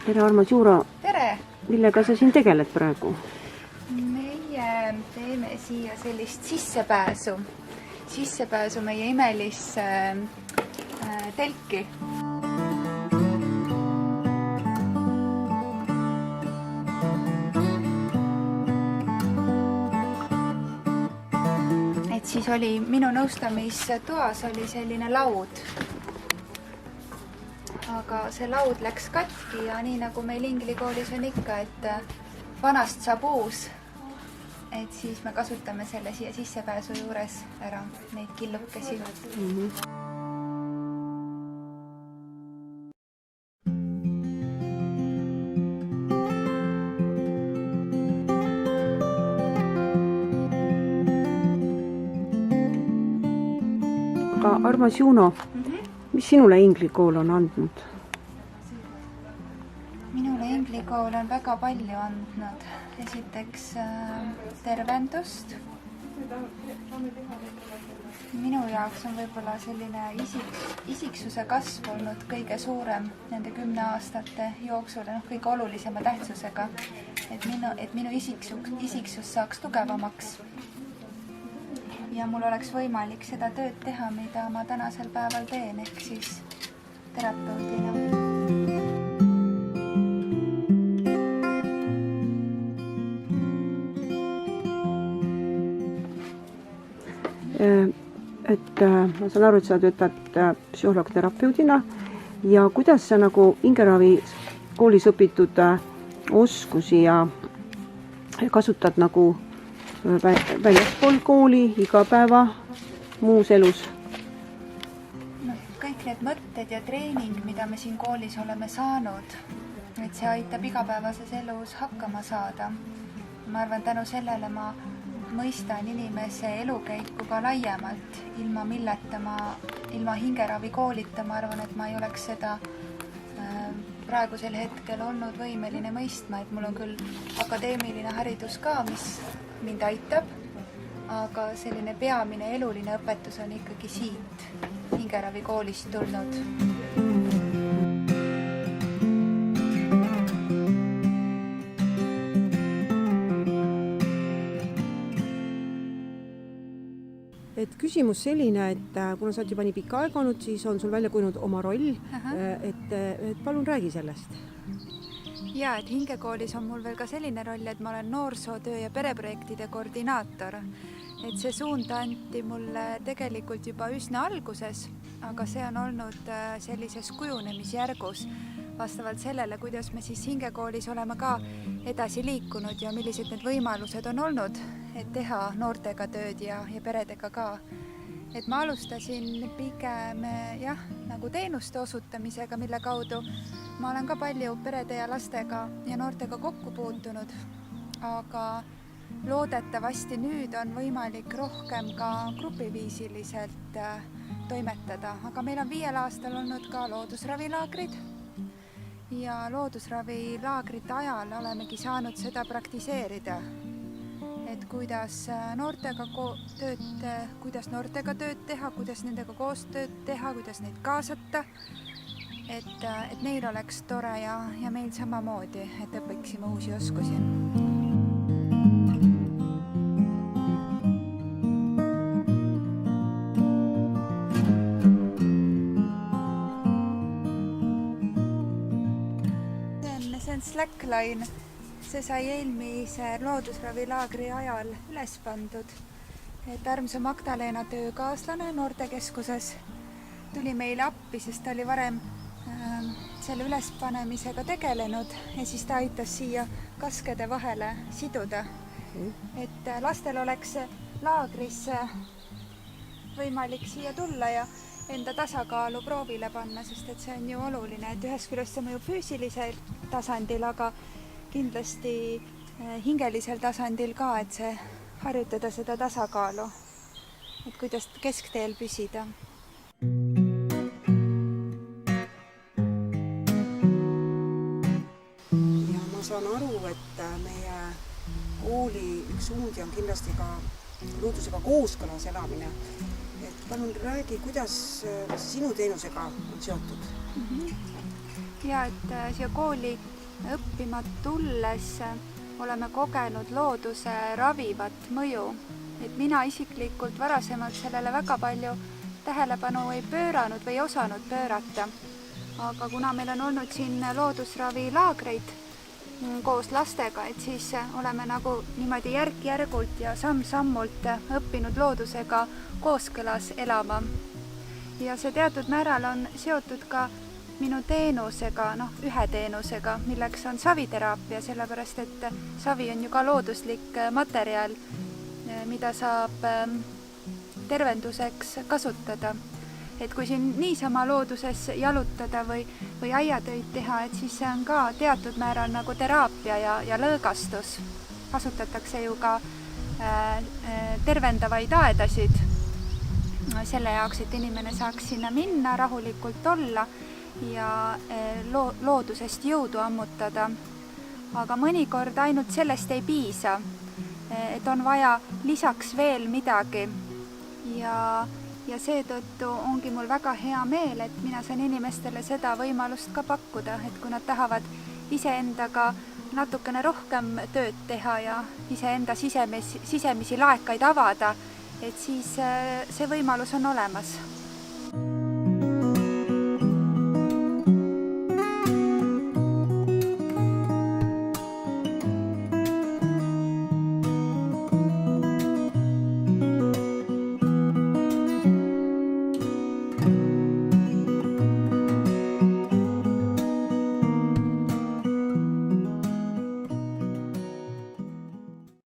Tere, Armas Juuro. Tere! Millega sa siin tegeled praegu? Meie teeme siia sellist sissepääsu meie imelisse telki. Et siis oli minu nõustamistoas oli selline laud. Aga see laud läks katki ja nii nagu meil inglikoolis on ikka, et vanast saab uus. Et siis me kasutame selle siia sissepääsu juures ära, neid killukesi. Aga Armas Juuno, mis sinule inglikool on andnud? Minule inglikool on väga palju andnud. Esiteks tervendust. Minu jaoks on võib-olla selline isiksuse kasv olnud kõige suurem nende 10 aastate jooksul, kõige olulisema tähtsusega, et minu isiksus saaks tugevamaks. Ja mul oleks võimalik seda tööd teha, mida ma tänasel päeval teen, ehk siis terapeudina. Ma saan aru, et sa töötad psühholoog-terapeudina ja kuidas sa nagu hingeravi koolis õpitud oskusi ja kasutad nagu väljaspool kooli, igapäeva, muus elus? Kõik need mõtted ja treening, mida me siin koolis oleme saanud, et see aitab igapäevases elus hakkama saada. Ma arvan, tänu sellele ma mõistan inimese elukäiku ka laiemalt, ilma milleta ilma hingeravi koolita, ma arvan, et ma ei oleks seda praegusel hetkel olnud võimeline mõistma, et mul on küll akadeemiline haridus ka, mis mind aitab, aga selline peamine eluline õpetus on ikkagi siit hingeravi koolist tulnud. Et küsimus selline, et kuna sa oled juba nii pikka aega olnud, siis on sul välja kujunenud oma roll, et palun räägi sellest. Ja, et hingekoolis on mul veel ka selline roll, et ma olen noorsootöö ja pereprojektide koordinaator. Et see suund anti mulle tegelikult juba üsna alguses, aga see on olnud sellises kujunemisjärgus vastavalt sellele, kuidas me siis hingekoolis oleme ka edasi liikunud ja millised need võimalused on olnud, et teha noortega tööd ja peredega ka. Et ma alustasin pigem nagu teenuste osutamisega, mille kaudu ma olen ka palju perede ja lastega ja noortega kokku puutunud, aga loodetavasti nüüd on võimalik rohkem ka grupiviisiliselt toimetada. Aga meil on 5 aastal olnud ka loodusravilaagrid ja loodusravilaagrite ajal olemegi saanud seda praktiseerida. Et kuidas noortega tööd teha, kuidas nendega koos tööd teha, kuidas neid kaasata, et neil oleks tore ja meil samamoodi, et õpiksime uusi oskusi. See on Slackline. See sai eelmise loodusravilaagri ajal üles pandud. Et armsa Magdalena töökaaslane noortekeskuses tuli meile appi, sest ta oli varem selle ülespanemisega tegelenud ja siis ta aitas siia kaskede vahele siduda. Et lastel oleks laagris võimalik siia tulla ja enda tasakaalu proovile panna, sest et see on ju oluline, et ühest küljest see mõjub füüsilisel tasandil, aga kindlasti hingelisel tasandil ka, et see harjutada seda tasakaalu, et kuidas keskteel püsida. Ja ma saan aru, et meie kooli üks suundi on kindlasti ka loodusega kooskõlas elamine. Et palun räägi, kuidas sinu teenusega on seotud? Ja, et siia kooli õppima tulles oleme kogenud looduse ravivat mõju. Et mina isiklikult varasemalt sellele väga palju tähelepanu ei pööranud või ei osanud pöörata. Aga kuna meil on olnud siin loodusravilaagreid koos lastega, et siis oleme nagu niimoodi järk-järgult ja samm-sammult õppinud loodusega kooskõlas elama. Ja see teatud määral on seotud ka minu teenusega, ühe teenusega, milleks on saviteraapia, sellepärast et savi on ju ka looduslik materjal, mida saab tervenduseks kasutada. Et kui siin niisama looduses jalutada või aiatöid teha, et siis see on ka teatud määral nagu teraapia ja lõõgastus. Kasutatakse ju ka tervendavaid aedasid selle jaoks, et inimene saaks sinna minna, rahulikult olla ja loodusest jõudu ammutada. Aga mõnikord ainult sellest ei piisa, et on vaja lisaks veel midagi ja seetõttu ongi mul väga hea meel, et mina saan inimestele seda võimalust ka pakkuda, et kui nad tahavad iseendaga natukene rohkem tööd teha ja iseenda sisemisi laekaid avada, et siis see võimalus on olemas.